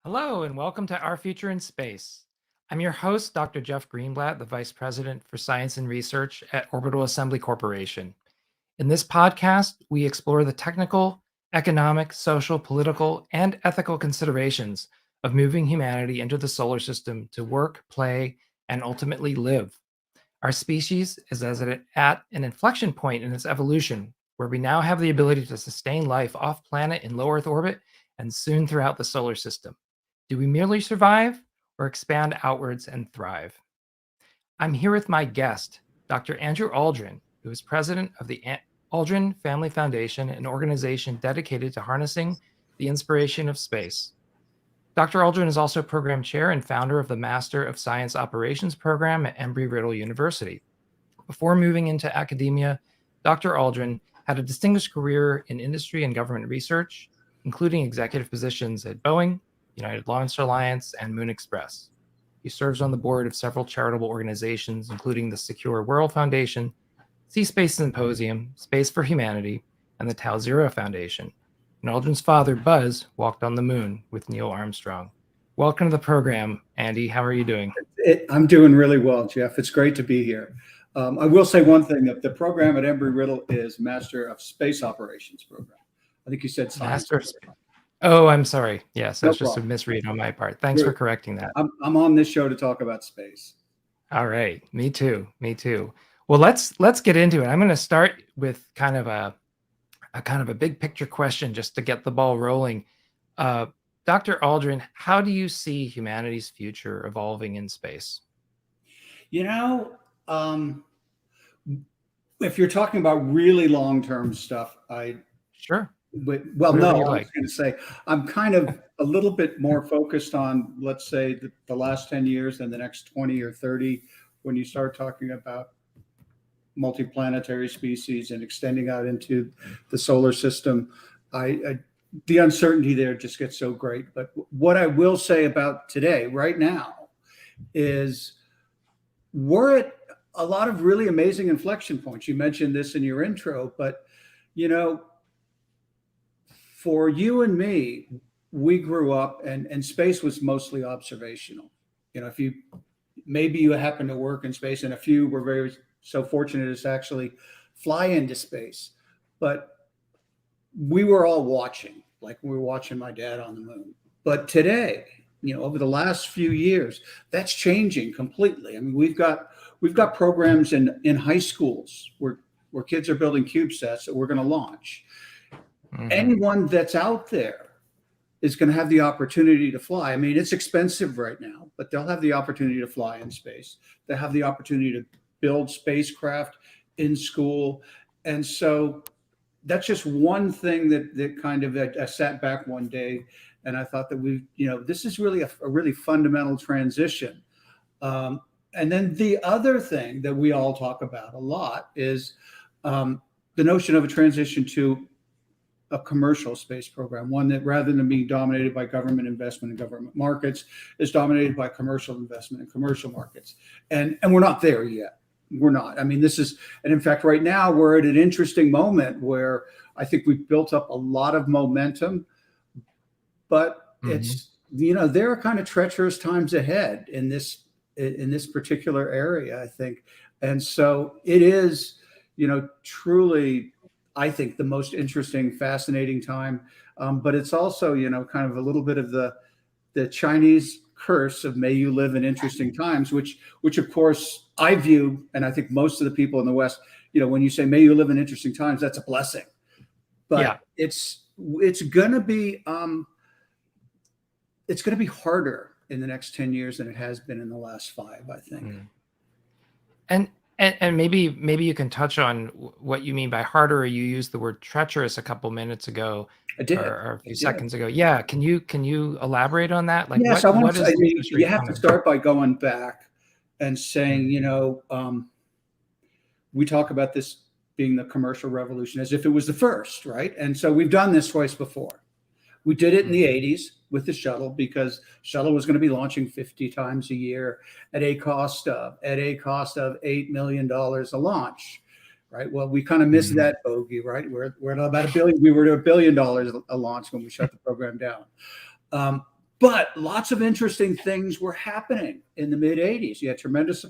Hello, and welcome to Our Future in Space. I'm your host, Dr. Jeff Greenblatt, the Vice President for Science and Research at Orbital Assembly Corporation. In this podcast, we explore the technical, economic, social, political, and ethical considerations of moving humanity into the solar system to work, play, and ultimately live. Our species is at an inflection point in its evolution, where we now have the ability to sustain life off planet in low Earth orbit and soon throughout the solar system. Do we merely survive or expand outwards and thrive? I'm here with my guest, Dr. Andrew Aldrin, who is president of the Aldrin Family Foundation, an organization dedicated to harnessing the inspiration of space. Dr. Aldrin is also program chair and founder of the Master of Science Operations program at Embry-Riddle University. Before moving into academia, Dr. Aldrin had a distinguished career in industry and government research, including executive positions at Boeing, United Launch Alliance, and Moon Express. He serves on the board of several charitable organizations, including the Secure World Foundation, Space Symposium, Space for Humanity, and the Tau Zero Foundation. And Aldrin's father, Buzz, walked on the moon with Neil Armstrong. Welcome to the program, Andy. How are you doing? I'm doing really well, Jeff. It's great to be here. I will say one thing, that the program at Embry-Riddle is Master of Space Operations program. I think you said Science. Master of Space. Oh, I'm sorry. Yes, No that's just a problem. misread on my part. Thanks for correcting that. I'm on this show to talk about space. All right. Me too. Me too. Well, let's get into it. I'm going to start with kind of a big picture question just to get the ball rolling. Dr. Aldrin, how do you see humanity's future evolving in space? You know, if you're talking about really long-term stuff, Sure. Well, Whatever no, you'd I like. was going to say I'm kind of a little bit more focused on, let's say, the last 10 years than the next 20 or 30, when you start talking about multiplanetary species and extending out into the solar system. The uncertainty there just gets so great. But what I will say about today, right now, is we're at a lot of really amazing inflection points. You mentioned this in your intro, but you know, for you and me, we grew up and space was mostly observational. You know, maybe you happen to work in space, and a few were very so fortunate as to actually fly into space. But we were all watching, like we were watching my dad on the moon. But today, you know, over the last few years, that's changing completely. I mean, we've got programs in high schools where kids are building CubeSats that we're going to launch. Mm-hmm. Anyone that's out there is going to have the opportunity to fly. I mean, it's expensive right now, but they'll have the opportunity to fly in space. They'll have the opportunity to build spacecraft in school. And so that's just one thing that kind of, I sat back one day and I thought that this is really a really fundamental transition. And then the other thing that we all talk about a lot is the notion of a transition to a commercial space program, one that rather than being dominated by government investment and government markets is dominated by commercial investment and commercial markets. And we're not there yet. We're not. I mean, and in fact, right now we're at an interesting moment where I think we've built up a lot of momentum, but it's, there are kind of treacherous times ahead in this particular area, I think. And so it is, truly, I think, the most interesting, fascinating time. But it's also, kind of a little bit of the Chinese curse of may you live in interesting times, which of course I view, and I think most of the people in the West, when you say may you live in interesting times, that's a blessing. But it's gonna be harder in the next 10 years than it has been in the last 5, I think. And maybe you can touch on what you mean by harder. You used the word treacherous a couple minutes ago. I did. Or a few seconds ago. Yeah. Can you elaborate on that? Like, yes, what is you have to start by going back and saying, we talk about this being the commercial revolution as if it was the first, right? And so we've done this twice before. We did it in the 80s with the shuttle, because shuttle was going to be launching 50 times a year at a cost of $8 million a launch. Right. Well, we kind of missed that bogey, right? We're at about $1 billion. We were at $1 billion a launch when we shut the program down. But lots of interesting things were happening in the mid 80s. You had tremendous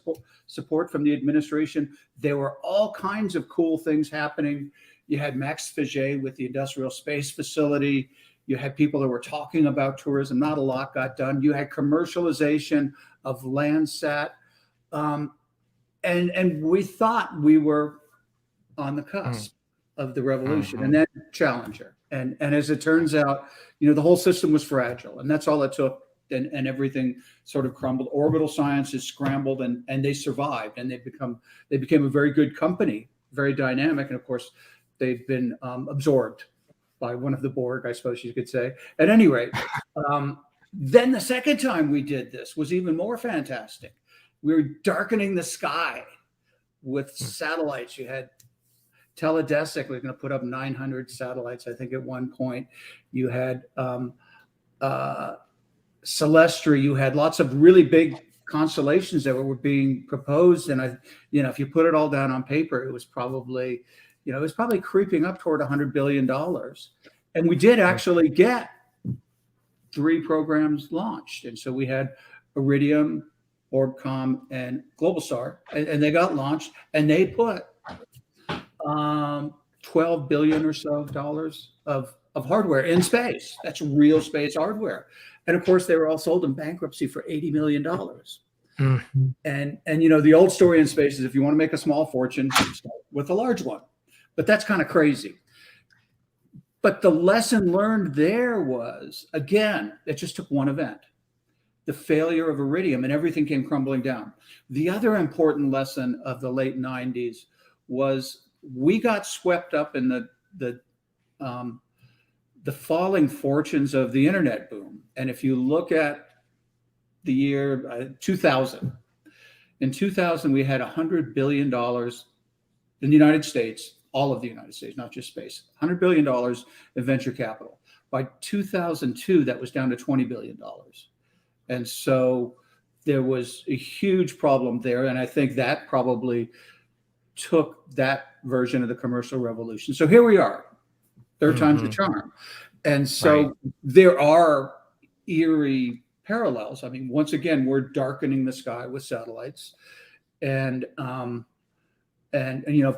support from the administration. There were all kinds of cool things happening. You had Max Faget with the Industrial Space Facility. You had people that were talking about tourism. Not a lot got done. You had commercialization of Landsat. And we thought we were on the cusp of the revolution, and then Challenger. And as it turns out, the whole system was fragile, and that's all it took. And everything sort of crumbled. Orbital Sciences scrambled, and they survived, and they became a very good company, very dynamic. And of course, they've been absorbed by one of the Borg, I suppose you could say. At any rate, then the second time we did this was even more fantastic. We were darkening the sky with satellites. You had Teledesic was going to put up 900 satellites, I think, at one point. You had Celestri. You had lots of really big constellations that were being proposed. And if you put it all down on paper, it was probably creeping up toward $100 billion. And we did actually get 3 programs launched. And so we had Iridium, Orbcomm, and Globalstar, and they got launched, and they put $12 billion or so dollars of hardware in space. That's real space hardware. And of course, they were all sold in bankruptcy for $80 million. Mm-hmm. And the old story in space is if you want to make a small fortune, start with a large one. But that's kind of crazy. But the lesson learned there was, again, it just took one event, the failure of Iridium, and everything came crumbling down. The other important lesson of the late 90s was we got swept up in the falling fortunes of the internet boom. And if you look at the year 2000, in 2000, we had $100 billion in the United States, all of the United States, not just space, $100 billion in venture capital. By 2002, that was down to $20 billion. And so there was a huge problem there. And I think that probably took that version of the commercial revolution. So here we are, third time's the charm. And so there are eerie parallels. I mean, once again, we're darkening the sky with satellites. And of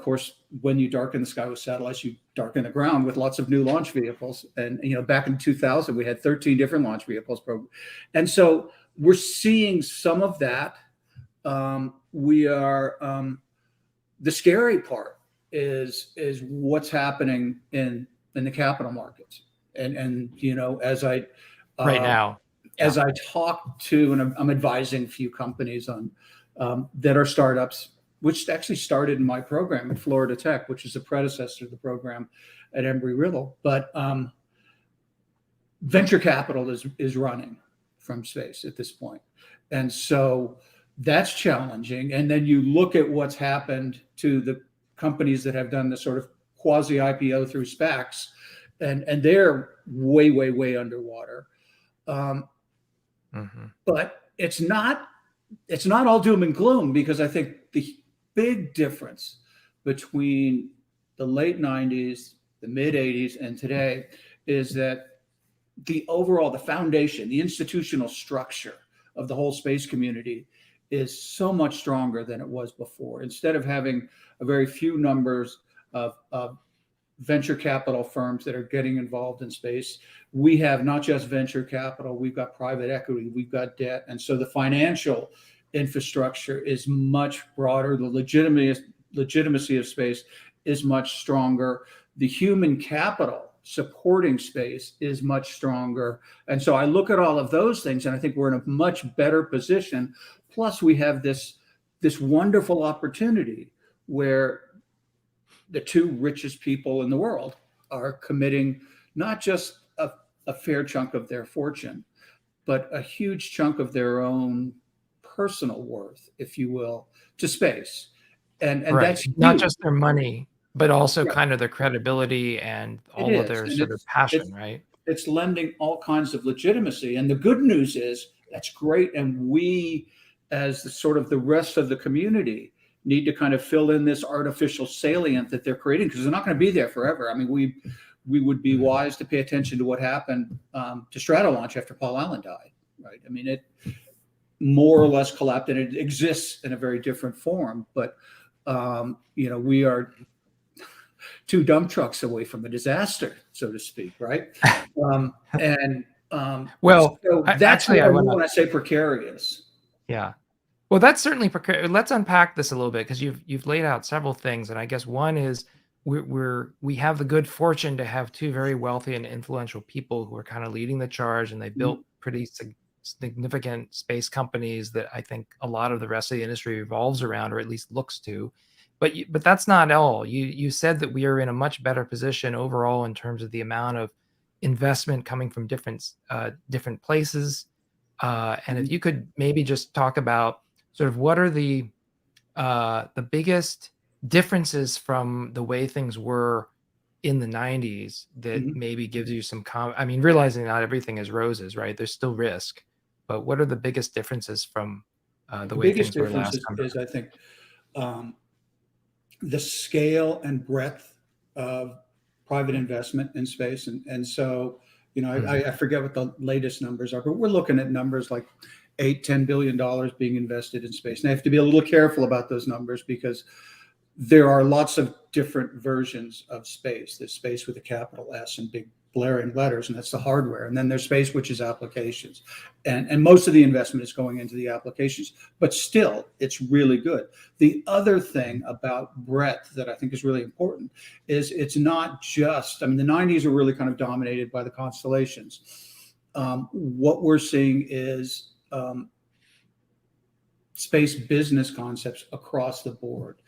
course, when you darken the sky with satellites, you darken the ground with lots of new launch vehicles. And, back in 2000, we had 13 different launch vehicles. And so we're seeing some of that. The scary part is what's happening in the capital markets. And as I right now, as I talk to, and I'm advising a few companies on that are startups, which actually started in my program at Florida Tech, which is a predecessor to the program at Embry-Riddle. But venture capital is running from space at this point. And so that's challenging. And then you look at what's happened to the companies that have done the sort of quasi-IPO through SPACs, and they're way, way, way underwater. But it's not all doom and gloom, because I think the big difference between the late 90s, the mid 80s, and today is that the foundation, the institutional structure of the whole space community is so much stronger than it was before. Instead of having a very few numbers of venture capital firms that are getting involved in space, we have not just venture capital, we've got private equity, we've got debt. And so the financial infrastructure is much broader. The legitimacy of space is much stronger. The human capital supporting space is much stronger. And so I look at all of those things, and I think we're in a much better position. Plus, we have this wonderful opportunity where the 2 richest people in the world are committing not just a fair chunk of their fortune, but a huge chunk of their own personal worth, if you will, to space. And that's huge. Not just their money, but also kind of their credibility and all of their sort of passion, right? It's lending all kinds of legitimacy. And the good news is that's great. And we, as the rest of the community, need to kind of fill in this artificial salient that they're creating, because they're not going to be there forever. I mean, we would be wise to pay attention to what happened to Stratolaunch after Paul Allen died, right? I mean, it more or less collapsed, and it exists in a very different form. But we are 2 dump trucks away from a disaster, so to speak, right? Well, so that's actually, what I mean when I say precarious. Yeah. Well, that's certainly precarious. Let's unpack this a little bit because you've laid out several things, and I guess one is we have the good fortune to have 2 very wealthy and influential people who are kind of leading the charge, and they built pretty significant space companies that I think a lot of the rest of the industry revolves around, or at least looks to. But that's not all. You said that we are in a much better position overall in terms of the amount of investment coming from different places. And if you could maybe just talk about sort of what are the biggest differences from the way things were in the 90s that maybe gives you some I mean, realizing not everything is roses, right? There's still risk, but what are the biggest differences from the way biggest things were difference last time? is I think the scale and breadth of private investment in space, and so I forget what the latest numbers are, but we're looking at numbers like $8-10 billion being invested in space. And I have to be a little careful about those numbers because there are lots of different versions of space. There's space with a capital S and big blaring letters, and that's the hardware. And then there's space, which is applications. And most of the investment is going into the applications, but still, it's really good. The other thing about breadth that I think is really important is it's not just, I mean, the 90s were really kind of dominated by the constellations. What we're seeing is space business concepts across the board.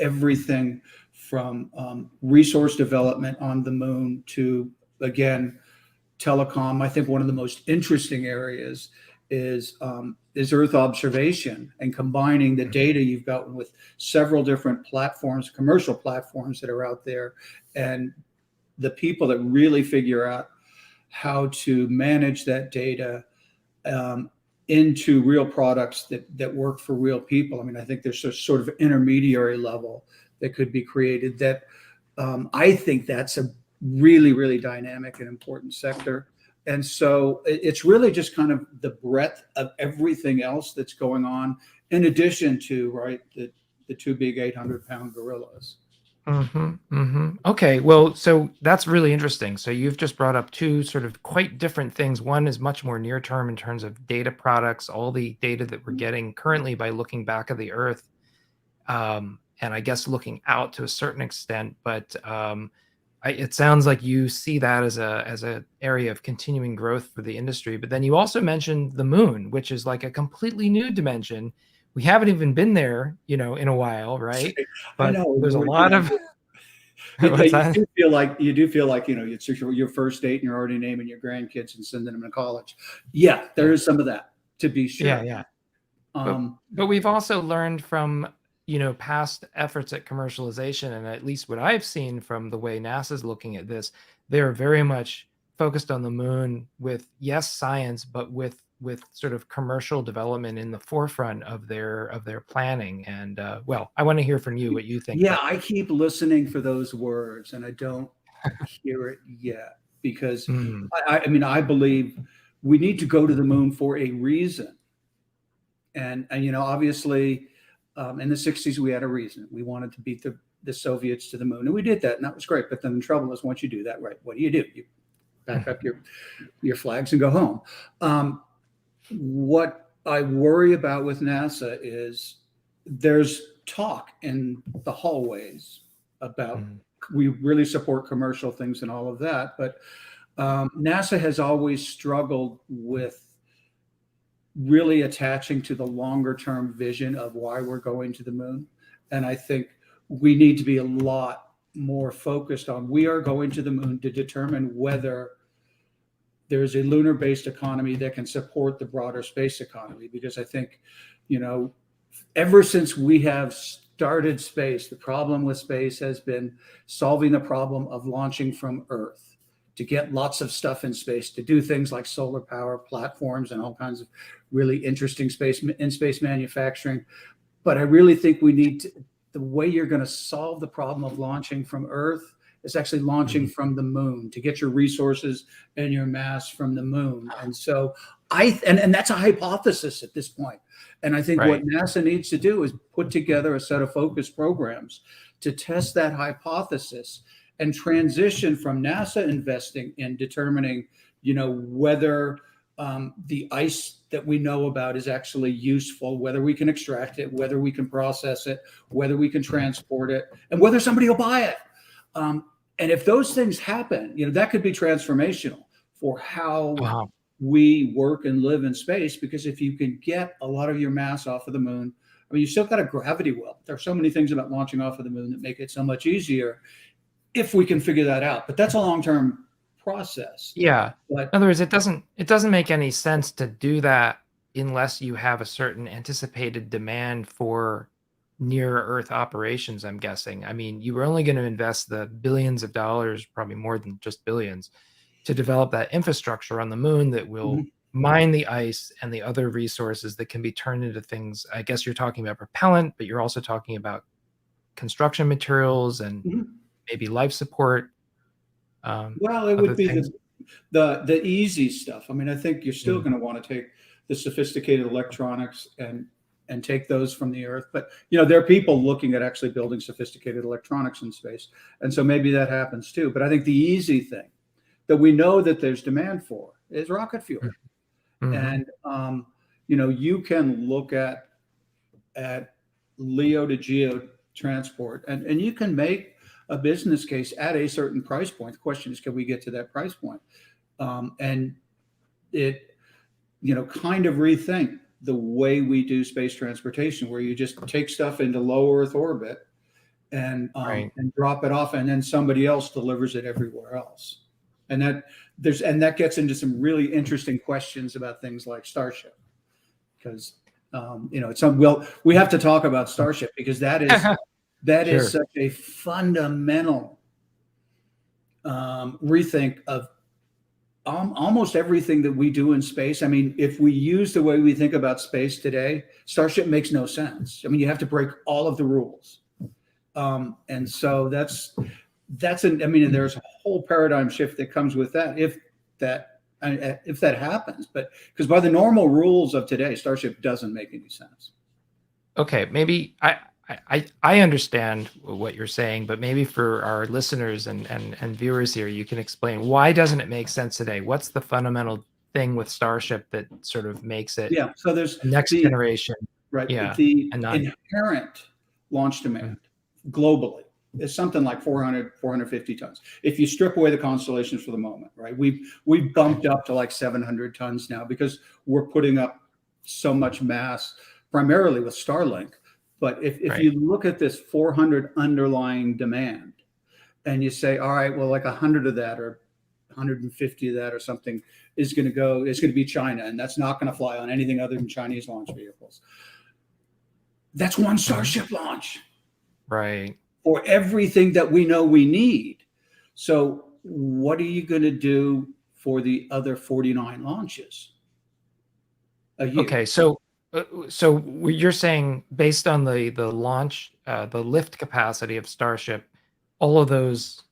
Everything from resource development on the moon to, again, telecom. I think one of the most interesting areas is Earth observation and combining the data you've got with several different platforms, commercial platforms that are out there, and the people that really figure out how to manage that data into real products that work for real people. I mean, I think there's a sort of intermediary level that could be created that I think that's a really, really dynamic and important sector. And so it's really just kind of the breadth of everything else that's going on, in addition to, right, the 2 big 800-pound gorillas. Okay, well, so that's really interesting. So you've just brought up 2 sort of quite different things. One is much more near term in terms of data products, all the data that we're getting currently by looking back at the Earth, and I guess looking out to a certain extent. But it sounds like you see that as a area of continuing growth for the industry. But then you also mentioned the moon, which is like a completely new dimension. We haven't even been there, in a while, right? I But know there's a lot of what's that? you do feel like it's your first date and you're already naming your grandkids and sending them to college. Yeah, there is some of that, to be sure. Yeah. But we've also learned from past efforts at commercialization, and at least what I've seen from the way NASA's looking at this, they're very much focused on the moon with, yes, science, but with sort of commercial development in the forefront of their planning. And well, I want to hear from you what you think. Yeah, I keep listening for those words and I don't hear it yet because I mean, I believe we need to go to the moon for a reason. And obviously in the 60s, we had a reason. We wanted to beat the Soviets to the moon, and we did that, and that was great. But then the trouble is, once you do that, right, what do? You back up your flags and go home. What I worry about with NASA is there's talk in the hallways about we really support commercial things and all of that, but NASA has always struggled with really attaching to the longer term vision of why we're going to the moon. And I think we need to be a lot more focused on, we are going to the moon to determine whether there's a lunar based economy that can support the broader space economy. Because I think, ever since we have started space, the problem with space has been solving the problem of launching from Earth to get lots of stuff in space, to do things like solar power platforms and all kinds of really interesting space manufacturing. But I really think we need to, the way you're going to solve the problem of launching from Earth It's actually launching Mhm. from the moon to get your resources and your mass from the moon. And so and that's a hypothesis at this point. And I think what Right. NASA needs to do is put together a set of focus programs to test that hypothesis and transition from NASA investing in determining, whether the ice that we know about is actually useful, whether we can extract it, whether we can process it, whether we can Mhm. transport it, and whether somebody will buy it. Um, and if those things happen, that could be transformational for how Uh-huh. we work and live in space. Because if you can get a lot of your mass off of the moon, I mean, you still got a gravity well. There are so many things about launching off of the moon that make it so much easier if we can figure that out. But that's a long-term process. Yeah. But In other words, it doesn't make any sense to do that unless you have a certain anticipated demand for near Earth operations, I'm guessing. I mean, you were only going to invest the billions of dollars, probably more than just billions, to develop that infrastructure on the moon that will mhm, mine the ice and the other resources that can be turned into things. I guess you're talking about propellant, but you're also talking about construction materials and mhm. maybe life support, Well, it other would be things. the easy stuff. I mean, I think you're still Mm, going to want to take the sophisticated electronics and take those from the Earth. But there are people looking at actually building sophisticated electronics in space, and so maybe that happens too. But I think the easy thing that we know that there's demand for is rocket mm, fuel, mhm. and you can look at LEO to GEO transport, and you can make a business case at a certain price point. The question is, can we get to that price point? And it, kind of rethink the way we do space transportation, where you just take stuff into low Earth orbit Right. and drop it off, and then somebody else delivers it everywhere else. And that gets into some really interesting questions about things like Starship, because it's some we have to talk about Starship, because that is Sure. such a fundamental rethink of almost everything that we do in space. I mean, if we use the way we think about space today, Starship makes no sense. I mean, you have to break all of the rules, and so I mean, and there's a whole paradigm shift that comes with that if that happens. But because by the normal rules of today, Starship doesn't make any sense. Okay, maybe I understand what you're saying, but maybe for our listeners and viewers here, you can explain why doesn't it make sense today? What's the fundamental thing with Starship that sort of makes it Yeah. So there's a next the generation? right Yeah, the and not. inherent launch Mm, demand globally is something like 450 tons. If you strip away the constellations for the moment, right? We've okay, bumped up to like 700 tons now, because we're putting up so much mass, primarily with Starlink. But if right. you look at this 400 underlying demand, and you say, all right, well, like 100 of that or 150 of that or something is going to be China, and that's not going to fly on anything other than Chinese launch vehicles. That's one Mhm. Starship launch Right. for everything that we know we need. So what are you going to do for the other 49 launches a year? Okay, so you're saying based on the launch, the lift capacity of Starship, all of those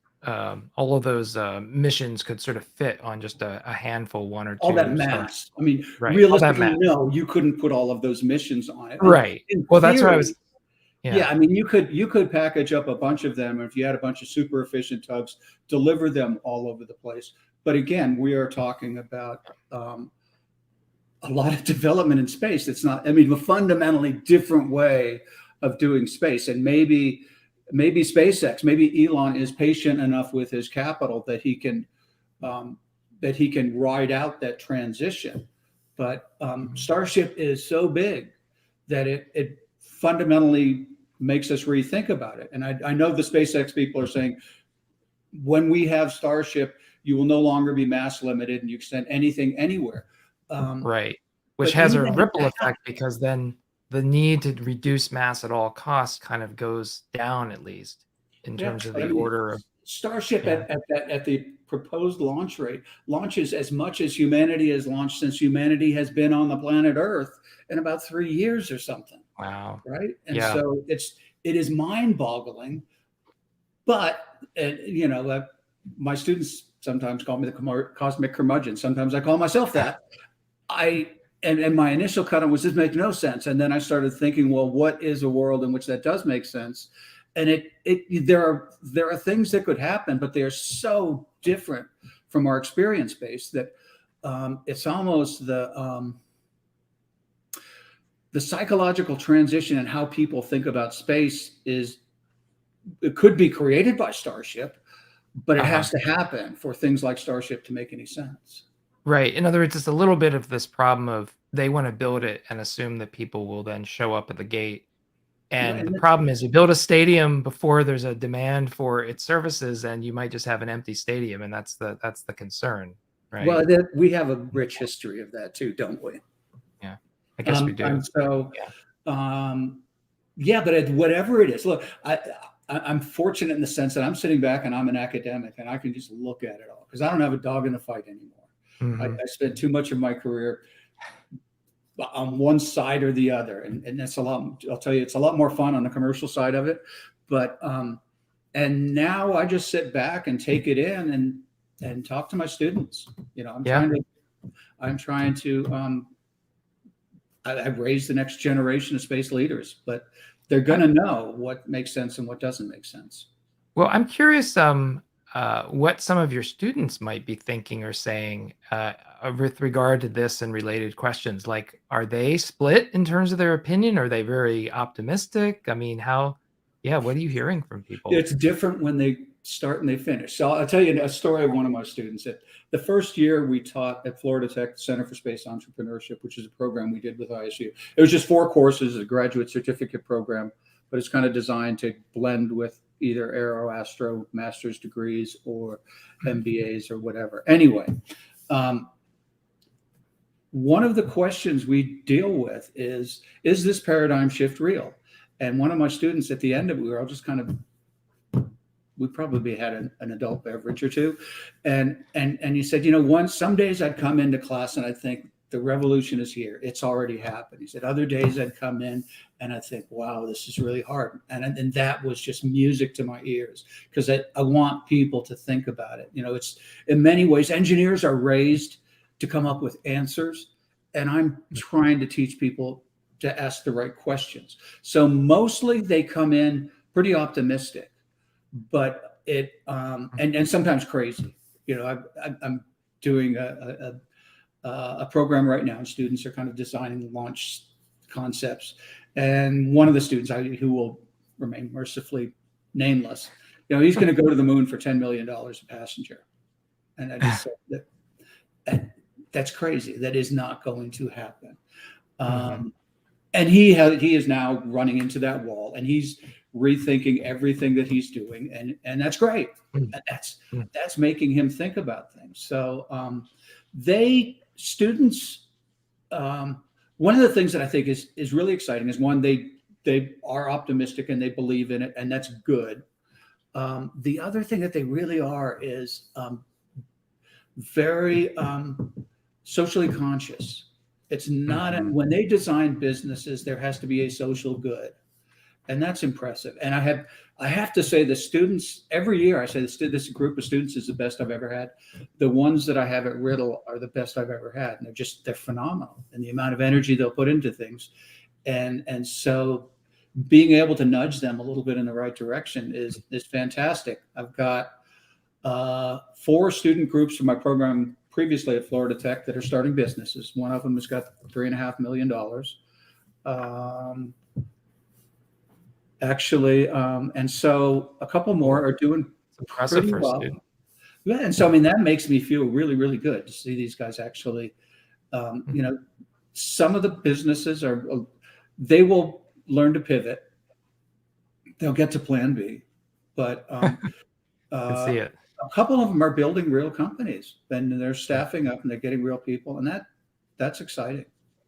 missions could sort of fit on just a handful, one or All that two Starship. mass. I mean, Right. All that realistically, mass. no, you couldn't put all of those missions on it. And Right. in Well, that's what I was. theory, Yeah. yeah, I mean, you could package up a bunch of them, and if you had a bunch of super efficient tugs, deliver them all over the place. But again, we are talking about a lot of development in space. It's not, I mean, a fundamentally different way of doing space. And maybe SpaceX, maybe Elon is patient enough with his capital um, that he can ride out that transition. But Mhm. Starship is so big that it fundamentally makes us rethink about it. And I know the SpaceX people are saying, when we have Starship, you will no longer be mass limited, and you can send anything anywhere. Um, Right. Which but has a even ripple that, effect because then the need to reduce mass at all costs kind of goes down, at least in yeah, terms of but I the mean, order of. Starship Yeah. at the proposed launch rate launches as much as humanity has launched since humanity has been on the planet Earth, in about 3 years or something, Wow. right? And Yeah. so it is mind boggling But, and my students sometimes call me the cosmic curmudgeon. Sometimes I call myself that. I and my initial cut on was this makes no sense, and then I started thinking, well, what is a world in which that does make sense? And there are things that could happen, but they are so different from our experience base that it's almost the psychological transition and how people think about space is it could be created by Starship, but it Uh-huh. has to happen for things like Starship to make any sense. Right. In other words, it's a little bit of this problem of they want to build it and assume that people will then show up at the gate. Right. And the problem is you build a stadium before there's a demand for its services, and you might just have an empty stadium, and that's the concern, right? Well, we have a rich history of that too, don't we? Yeah. I guess we do. And so, Yeah. um, yeah, but whatever it is, look, I'm fortunate in the sense that I'm sitting back and I'm an academic and I can just look at it all because I don't have a dog in the fight anymore. Mhm. I spent too much of my career on one side or the other, and that's a lot. I'll tell you, it's a lot more fun on the commercial side of it. But and now I just sit back and take it in and talk to my students. Yeah. I'm trying to I've raised the next generation of space leaders, but they're going to know what makes sense and what doesn't make sense. Well, I'm curious, what some of your students might be thinking or saying with regard to this and related questions. Like, are they split in terms of their opinion? Are they very optimistic? I mean, yeah, what are you hearing from people? It's different when they start and they finish. So I'll tell you a story of one of my students. The first year we taught at Florida Tech Center for Space Entrepreneurship, which is a program we did with ISU. It was just 4 courses, a graduate certificate program, but it's kind of designed to blend with either aero astro master's degrees or MBAs or whatever. Anyway, one of the questions we deal with is this paradigm shift real? And one of my students at the end of it, we were all just kind of, we probably had an adult beverage or two. And he said, some days I'd come into class and I'd think the revolution is here. It's already happened. He said, other days I'd come in and I'd think, wow, this is really hard. And that was just music to my ears because I want people to think about it. It's in many ways, engineers are raised to come up with answers. And I'm trying to teach people to ask the right questions. So mostly they come in pretty optimistic, but and sometimes crazy. I'm doing a program right now, and students are kind of designing launch concepts. And one of the students, who will remain mercifully nameless, he's going to go to the moon for $10 million a passenger. And I just said that's crazy. That is not going to happen. Mhm. And he is now running into that wall, and he's rethinking everything that he's doing, and that's great. Mm. And Mm. that's making him think about things. So students, one of the things that I think is really exciting is one, they are optimistic and they believe in it, and that's good. The other thing that they really are is very socially conscious. It's not Mhm. when they design businesses, there has to be a social good, and that's impressive. And I have to say, the students every year, I say this group of students is the best I've ever had. The ones that I have at Riddle are the best I've ever had, and they're phenomenal. And the amount of energy they'll put into things, and so being able to nudge them a little bit in the right direction is fantastic. I've got 4 student groups from my program previously at Florida Tech that are starting businesses. One of them has got $3.5 million. Actually, and so a couple more are doing It's impressive pretty for a well. student. Yeah, and so I mean that makes me feel really, really good to see these guys actually. Mm. Some of the businesses they will learn to pivot. They'll get to Plan B, but Can see uh, it. a couple of them are building real companies, and they're Yeah. staffing up and they're getting real people, and that's exciting,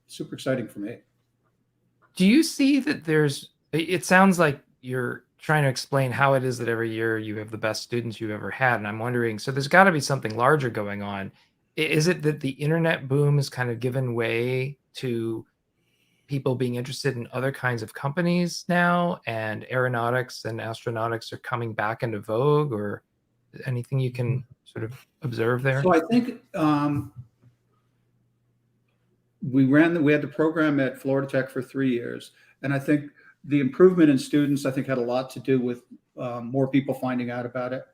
super exciting for me. Do you see that it sounds like you're trying to explain how it is that every year you have the best students you've ever had, and I'm wondering, so there's gotta be something larger going on. Is it that the internet boom has kind of given way to people being interested in other kinds of companies now, and aeronautics and astronautics are coming back into vogue, or anything you can sort of observe there? So I think we had the program at Florida Tech for 3 years, and I think the improvement in students, I think, had a lot to do with more people finding out about it,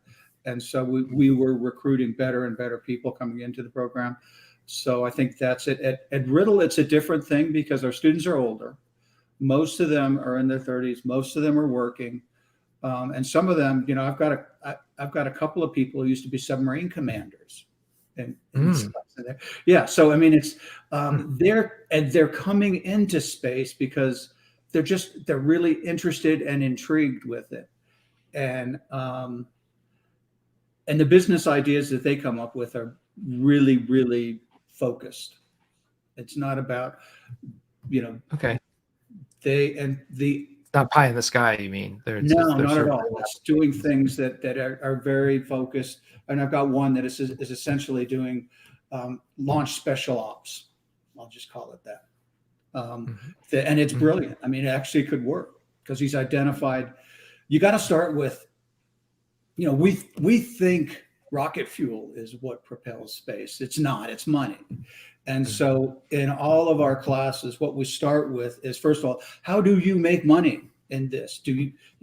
and so we were recruiting better and better people coming into the program. So I think that's it. At Riddle, it's a different thing because our students are older. Most of them are in their 30s. Most of them are working, and some of them, I've got a couple of people who used to be submarine commanders, and stuff. Yeah. So I mean, it's they're coming into space because they're really interested and intrigued with it, and the business ideas that they come up with are really, really focused. It's not about, Okay. It's not pie in the sky, you mean? no, not at all. It's doing things that are very focused. And I've got one that is essentially doing launch special ops. I'll just call it that. And it's brilliant. I mean, it actually could work because he's identified. You got to start with, we think rocket fuel is what propels space. It's not. It's money. And so in all of our classes, what we start with is, first of all, how do you make money in this?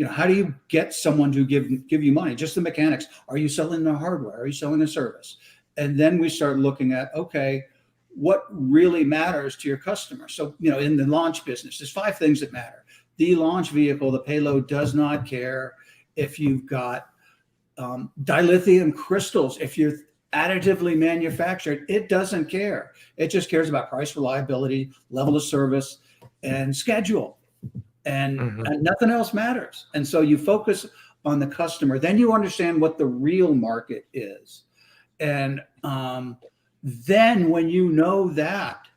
How do you get someone to give you money? Just the mechanics. Are you selling the hardware? Are you selling a service? And then we start looking at, okay, what really matters to your customer? So, in the launch business, there's 5 things that matter. The launch vehicle, the payload, does not care if you've got dilithium crystals, if you're additively manufactured, it doesn't care. It just cares about price, reliability, level of service, and schedule. And nothing else matters. And so you focus on the customer. Then you understand what the real market is. And then when you know that,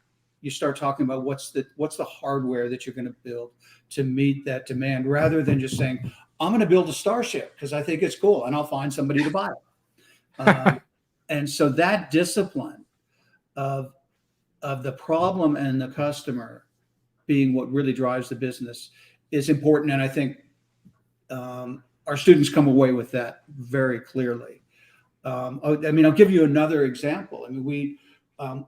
you start talking about what's the hardware that you're going to build to meet that demand, rather than just saying, I'm going to build a Starship because I think it's cool and I'll find somebody to buy it. And so that discipline of the problem and the customer being what really drives the business is important. And I think our students come away with that very clearly. I'll give you another example. I mean,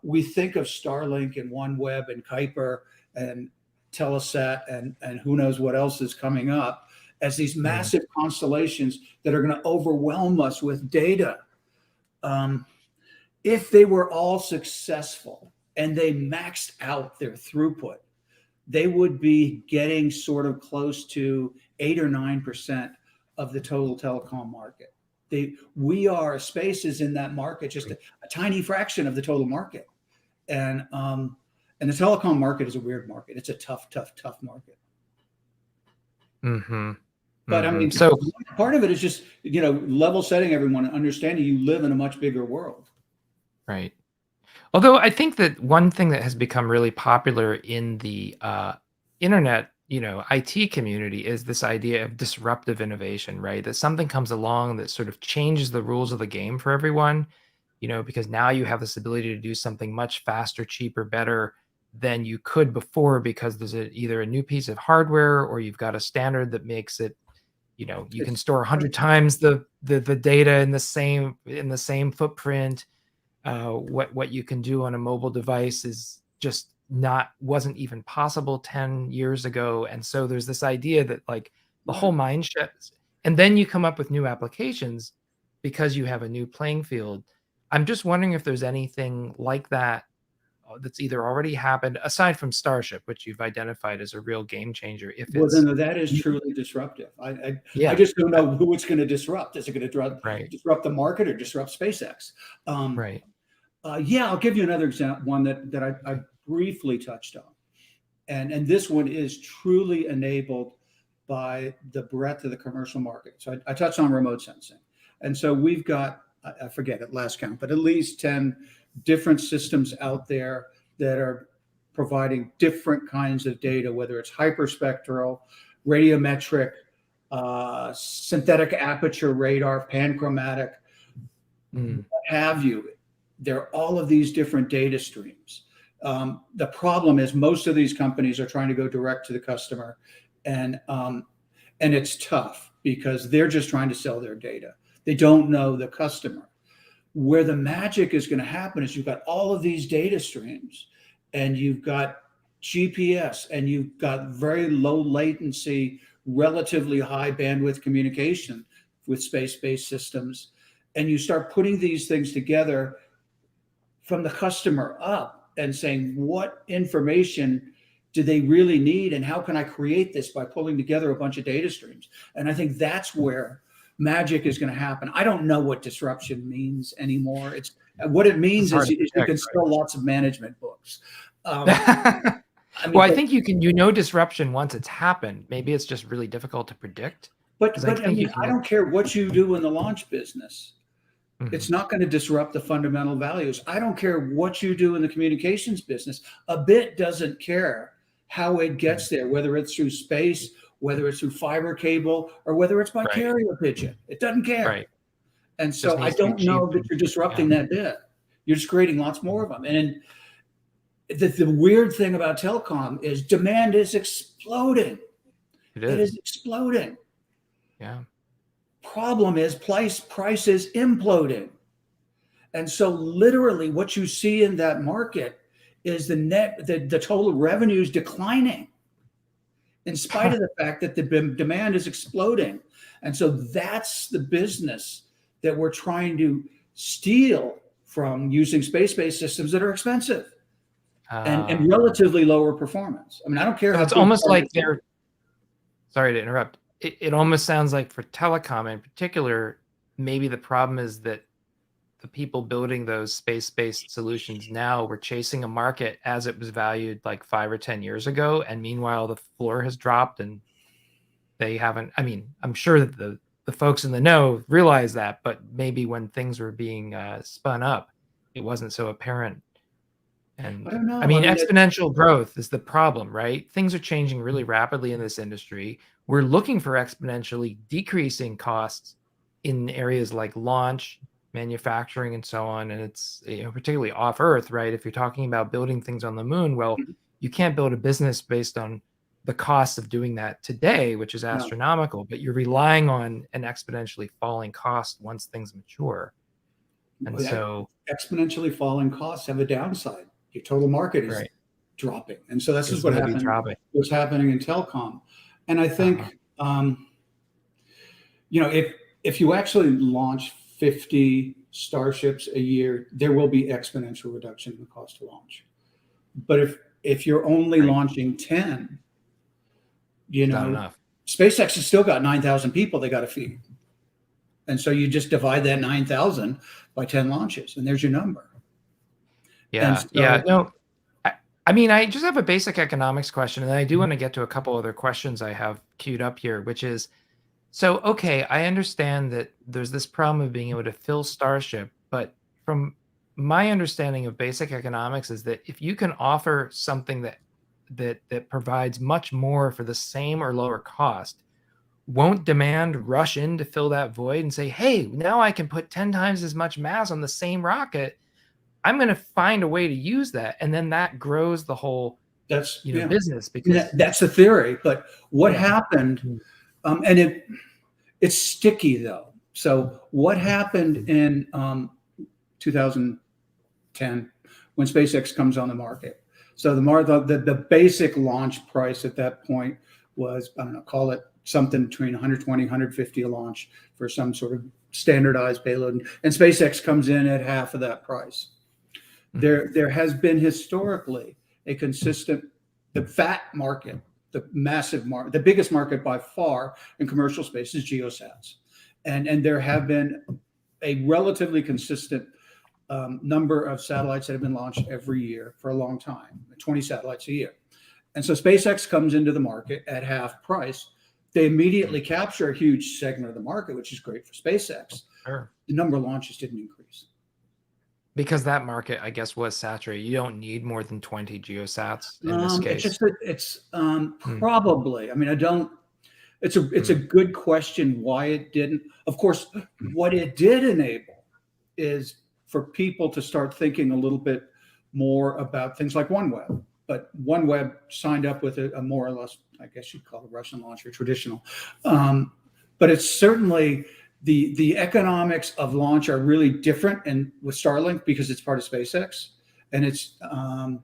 we think of Starlink and OneWeb and Kuiper and Telesat and who knows what else is coming up as these massive constellations that are going to overwhelm us with data. If they were all successful and they maxed out their throughput, they would be getting sort of close to 8 or 9% of the total telecom market. Space is in that market, just a tiny fraction of the total market. And the telecom market is a weird market. It's a tough market. But I mean, so part of it is just, level setting everyone and understanding you live in a much bigger world. Right. Although I think that one thing that has become really popular in the internet, IT community is this idea of disruptive innovation, right? That something comes along that sort of changes the rules of the game for everyone, because now you have this ability to do something much faster, cheaper, better than you could before, because there's either a new piece of hardware or you've got a standard that makes it, you can store 100 times the data in the same footprint. What you can do on a mobile device is just wasn't even possible 10 years ago. And so there's this idea that like the whole mind shifts, and then you come up with new applications because you have a new playing field. I'm just wondering if there's anything like that that's either already happened, aside from Starship, which you've identified as a real game changer. Then that is truly disruptive. I just don't know who it's going to disrupt. Is it going to disrupt the market or disrupt SpaceX? Right. I'll give you another example, one that I briefly touched on. And this one is truly enabled by the breadth of the commercial market. So I touched on remote sensing. And so we've got, I forget at last count, but at least 10 different systems out there that are providing different kinds of data, whether it's hyperspectral, radiometric, synthetic aperture radar, panchromatic, what have you. There are all of these different data streams. The problem is most of these companies are trying to go direct to the customer, and it's tough because they're just trying to sell their data. They don't know the customer. Where the magic is going to happen is you've got all of these data streams, and you've got GPS, and you've got very low latency, relatively high bandwidth communication with space-based systems. And you start putting these things together from the customer up and saying, what information do they really need? And how can I create this by pulling together a bunch of data streams? And I think that's where magic is going to happen. I don't know what disruption means anymore. It's what it means is you can sell lots of management books. I mean, I think you can, disruption once it's happened. Maybe it's just really difficult to predict. But I don't care what you do in the launch business. It's not going to disrupt the fundamental values. I don't care what you do in the communications business. A bit doesn't care how it gets there, whether it's through space, whether it's through fiber cable, or whether it's by carrier pigeon. It doesn't care. Right. And so I don't know that you're disrupting that bit. You're just creating lots more of them. And the weird thing about telecom is demand is exploding. It is exploding. Yeah. Problem is price is imploding. And so literally what you see in that market is the total revenue is declining in spite of the fact that the demand is exploding. And so that's the business that we're trying to steal from using space-based systems that are expensive and relatively lower performance. I mean, I don't care. So it's almost like they're, sorry to interrupt. It almost sounds like for telecom in particular, maybe the problem is that the people building those space-based solutions now were chasing a market as it was valued like 5 or 10 years ago. And meanwhile, the floor has dropped and they haven't, I mean, I'm sure that the folks in the know realize that, but maybe when things were being spun up, it wasn't so apparent. And I don't know. I mean, exponential growth is the problem, right? Things are changing really rapidly in this industry. We're looking for exponentially decreasing costs in areas like launch, manufacturing, and so on. And it's, particularly off Earth, right? If you're talking about building things on the moon, well, you can't build a business based on the cost of doing that today, which is astronomical, but you're relying on an exponentially falling cost once things mature. And so exponentially falling costs have a downside. Your total market is dropping. And so this is what's happening in telecom. And I think, if you actually launch 50 Starships a year, there will be exponential reduction in the cost to launch. But if you're only launching 10, not enough. SpaceX has still got 9,000 people they got to feed. And so you just divide that 9,000 by 10 launches, and there's your number. Yeah. No, I mean, I just have a basic economics question, and I do want to get to a couple other questions I have queued up here, which is, so, okay, I understand that there's this problem of being able to fill Starship, but from my understanding of basic economics is that if you can offer something that provides much more for the same or lower cost, won't demand rush in to fill that void and say, hey, now I can put 10 times as much mass on the same rocket. I'm going to find a way to use that. And then that grows the whole business. Because that's the theory. But what happened, and it's sticky though. So what happened in 2010 when SpaceX comes on the market? So the basic launch price at that point was, I don't know, call it something between 120, 150 a launch for some sort of standardized payload. And SpaceX comes in at half of that price. There has been historically a consistent, the fat market, the massive market, the biggest market by far in commercial space is geosats. And there have been a relatively consistent number of satellites that have been launched every year for a long time, 20 satellites a year. And so SpaceX comes into the market at half price. They immediately capture a huge segment of the market, which is great for SpaceX. Sure. The number of launches didn't increase. Because that market, I guess, was saturated. You don't need more than 20 geosats in this case. It's probably. I mean, I don't. It's a good question why it didn't. Of course, what it did enable is for people to start thinking a little bit more about things like OneWeb. But OneWeb signed up with a more or less, I guess you'd call it Russian launcher, traditional. But it's certainly the economics of launch are really different and with Starlink because it's part of SpaceX, and it's kind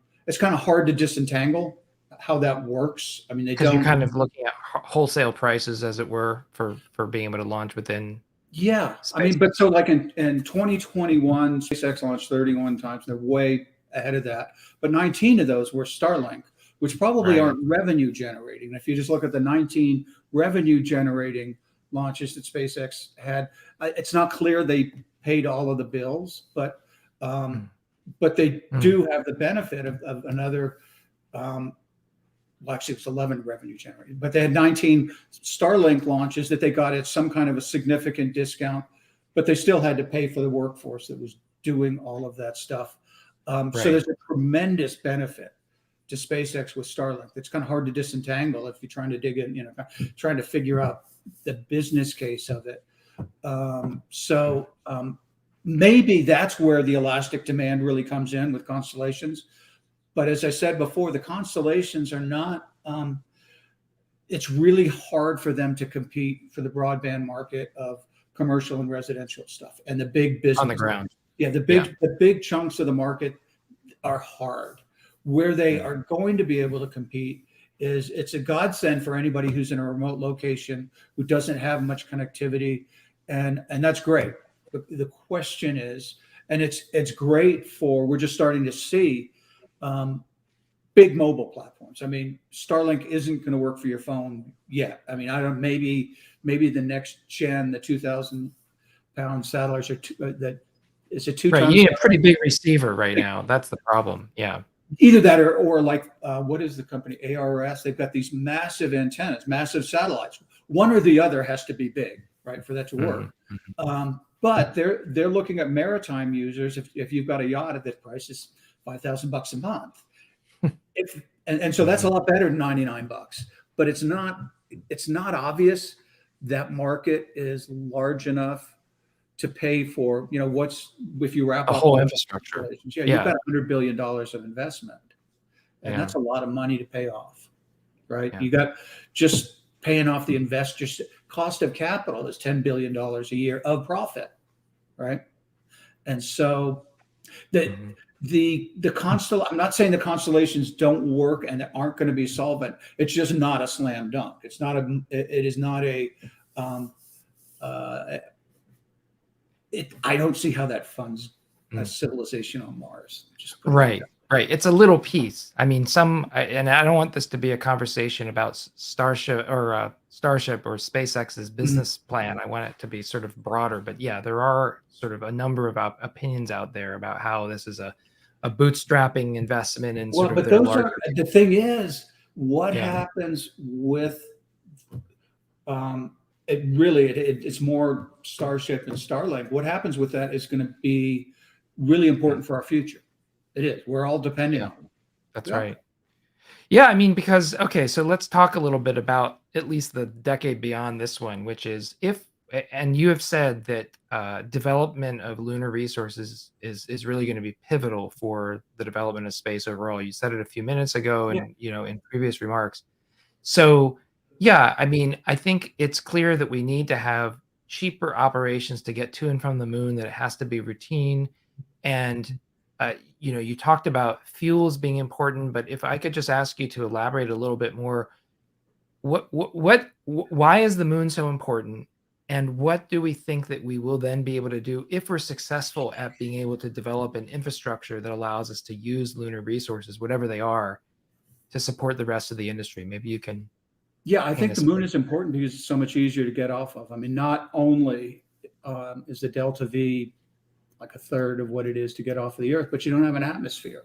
of hard to disentangle how that works. I mean, they Because don't. you're kind of looking at wholesale prices, as it were, for being able to launch within Yeah, I space. mean, but so like in 2021, SpaceX launched 31 times. They're way ahead of that. But 19 of those were Starlink, which probably Right. aren't revenue generating. If you just look at the 19 revenue generating launches that SpaceX had, it's not clear they paid all of the bills, but they do have the benefit of another. Well, actually, it was 11 revenue generating, but they had 19 Starlink launches that they got at some kind of a significant discount, but they still had to pay for the workforce that was doing all of that stuff. So there's a tremendous benefit to SpaceX with Starlink. It's kind of hard to disentangle if you're trying to dig in, trying to figure out the business case of it. Maybe that's where the elastic demand really comes in with constellations. But as I said before, the constellations are not, it's really hard for them to compete for the broadband market of commercial and residential stuff and the big business. On the ground. Yeah, the big chunks of the market are hard. Where they are going to be able to compete is it's a godsend for anybody who's in a remote location who doesn't have much connectivity. And that's great. The question is, and it's great for, we're just starting to see big mobile platforms. I mean, Starlink isn't going to work for your phone yet. I mean, I don't, maybe the next gen, the 2,000-pound satellites that is a 2 Right. times. You need a pretty big receiver right now. That's the problem. Yeah. Either that or like, what is the company? ARS. They've got these massive antennas, massive satellites. One or the other has to be big, right, for that to work. But they're looking at maritime users. If you've got a yacht at that price, is $5,000 a month. And so that's a lot better than $99. But it's not obvious that market is large enough to pay for, what's, if you wrap a up whole infrastructure. Yeah, you've got $100 billion of investment, and that's a lot of money to pay off, right? You got just paying off the investors. Cost of capital is $10 billion a year of profit, right? And so I'm not saying the constellations don't work and aren't going to be solvent. It's just not a slam dunk. It is not a I don't see how that funds a civilization on Mars. Right. It's a little piece. I mean, and I don't want this to be a conversation about Starship or SpaceX's business plan. I want it to be sort of broader. But yeah, there are sort of a number of opinions out there about how this is a bootstrapping investment in sort of their larger. The thing is, what happens with it's more Starship and Starlink. What happens with that is going to be really important for our future. It is. We're all depending on it. That's right. Yeah, I mean, because, okay, so let's talk a little bit about at least the decade beyond this one, which is and you have said that development of lunar resources is really going to be pivotal for the development of space overall. You said it a few minutes ago and, in previous remarks. So, yeah, I mean, I think it's clear that we need to have cheaper operations to get to and from the moon, that it has to be routine. And, you talked about fuels being important, but if I could just ask you to elaborate a little bit more, why is the moon so important? And what do we think that we will then be able to do if we're successful at being able to develop an infrastructure that allows us to use lunar resources, whatever they are, to support the rest of the industry? Maybe you can. Yeah, I think the moon is important because it's so much easier to get off of. I mean, not only is the delta V like a third of what it is to get off of the Earth, but you don't have an atmosphere,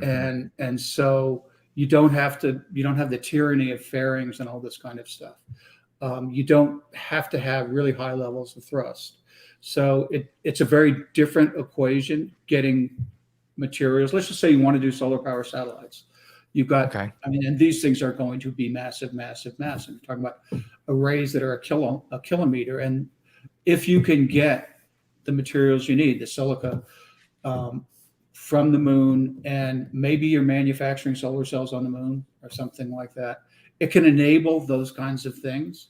and so you don't have the tyranny of fairings and all this kind of stuff. You don't have to have really high levels of thrust. So it's a very different equation getting materials. Let's just say you want to do solar power satellites. You've got, I mean, and these things are going to be massive, massive, massive. We're talking about arrays that are a kilometer. And if you can get the materials you need, the silica from the moon, and maybe you're manufacturing solar cells on the moon or something like that. It can enable those kinds of things,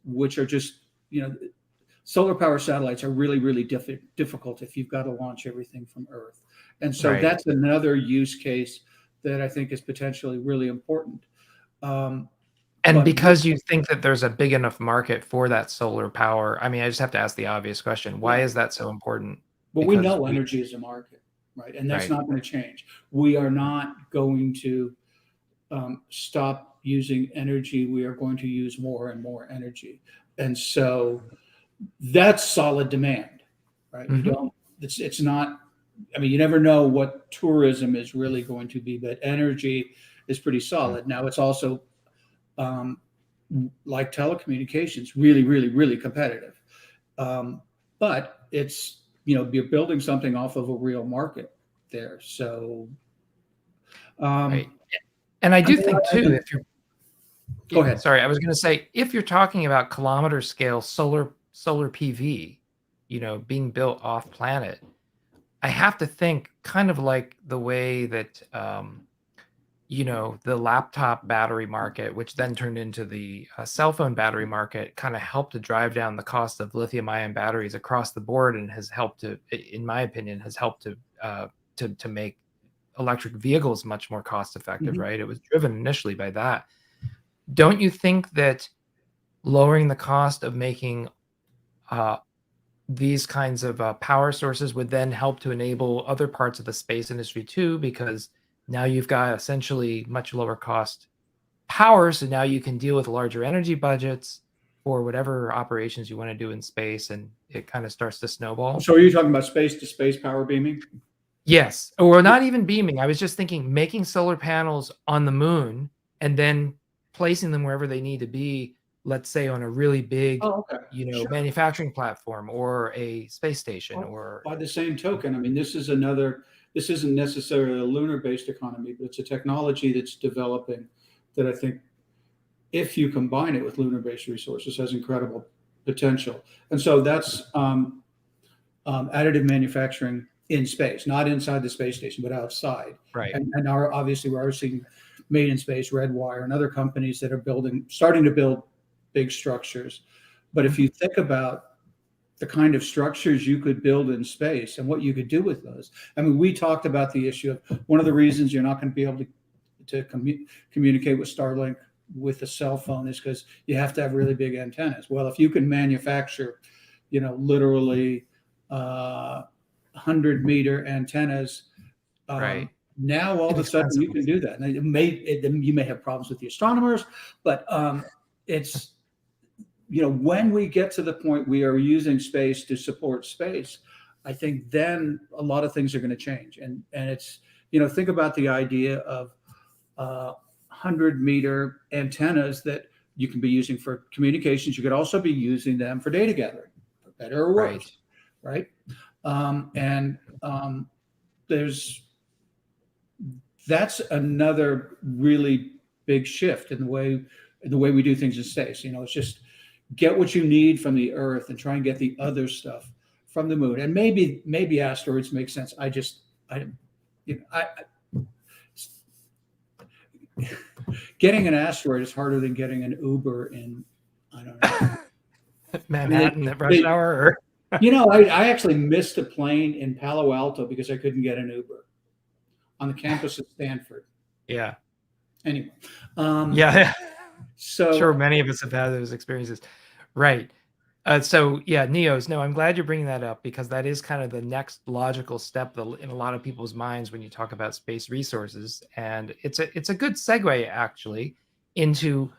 which are just, solar power satellites are really, really difficult if you've got to launch everything from Earth. And so Right. that's another use case that I think is potentially really important. And But because you think that there's a big enough market for that solar power, I mean, I just have to ask the obvious question. Why yeah, is that so important? but we Because know we energy is a market, right? And that's right. not going to change. We are not going to stop using energy. We are going to use more and more energy. And so that's solid demand, right? You Mhm. don't, it's not, I mean, you never know what tourism is really going to be, but energy is pretty Mm. solid. Now it's also um, like telecommunications, really, really, really competitive. But it's, you're building something off of a real market there. So, Right. um, And I I do mean, think too, if you're go ahead. sorry, I was gonna say, if you're talking about kilometer scale solar PV, being built off planet, I have to think kind of like the way that, the laptop battery market, which then turned into the cell phone battery market, kind of helped to drive down the cost of lithium-ion batteries across the board, and has helped to, in my opinion, has helped to make electric vehicles much more cost effective. Mhm. Right? It was driven initially by that. Don't you think that lowering the cost of making uh, these kinds of power sources would then help to enable other parts of the space industry too? Because now you've got essentially much lower cost power, so now you can deal with larger energy budgets for whatever operations you want to do in space, and it kind of starts to snowball. So are you talking about space to space power beaming? Yes, or not even beaming. I was just thinking making solar panels on the moon and then placing them wherever they need to be, let's say on a really big, Oh, okay. Sure. manufacturing platform or a space station Well, or by the same token, I mean, this isn't necessarily a lunar based economy, but it's a technology that's developing that I think, if you combine it with lunar based resources, has incredible potential. And so that's additive manufacturing in space, not inside the space station, but outside. right. And obviously, we're seeing Made in Space, Redwire, and other companies that are starting to build big structures. But if you Mhm. think about the kind of structures you could build in space and what you could do with those. I mean, we talked about the issue of one of the reasons you're not going to be able to communicate with Starlink with a cell phone is because you have to have really big antennas. Well, if you can manufacture, literally 100-meter antennas, Right. now all of a sudden you Inexpensive. can do that. And you may have problems with the astronomers, but it's when we get to the point we are using space to support space, I think then a lot of things are going to change. And it's, think about the idea of 100-meter antennas that you can be using for communications. You could also be using them for data gathering, for better or Right. worse, right? And there's that's another really big shift in the way we do things in space. It's just get what you need from the Earth and try and get the other stuff from the moon. And maybe asteroids make sense. I you know, getting an asteroid is harder than getting an Uber in, I don't know. I mean, Manhattan at rush hour. I actually missed a plane in Palo Alto because I couldn't get an Uber on the campus of Stanford. Yeah. Anyway, Yeah. Sure, so many of us have had those experiences. Right. So yeah, NEOs. No, I'm glad you're bringing that up because that is kind of the next logical step in a lot of people's minds when you talk about space resources, and it's a good segue actually into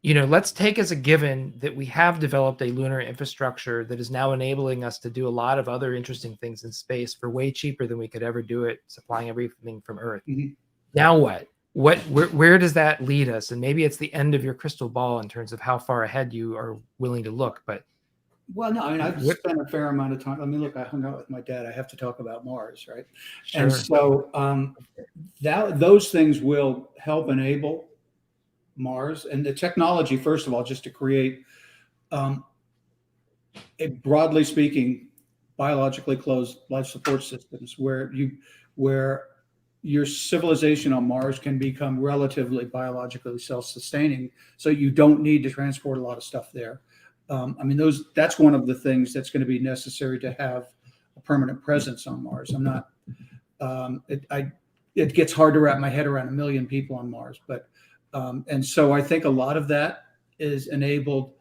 let's take as a given that we have developed a lunar infrastructure that is now enabling us to do a lot of other interesting things in space for way cheaper than we could ever do it, supplying everything from Earth. mhm. Now what? Where does that lead us? And maybe it's the end of your crystal ball in terms of how far ahead you are willing to look. But Well, no, I mean, I've what? spent a fair amount of time. I mean, look, I hung out with my dad. I have to talk about Mars, right? And Sure. so those things will help enable Mars and the technology, first of all, just to create, broadly speaking, biologically closed life support systems where your civilization on Mars can become relatively biologically self-sustaining, so you don't need to transport a lot of stuff there. I mean, that's one of the things that's going to be necessary to have a permanent presence on Mars. I'm not. It gets hard to wrap my head around 1 million people on Mars, but and so I think a lot of that is enabled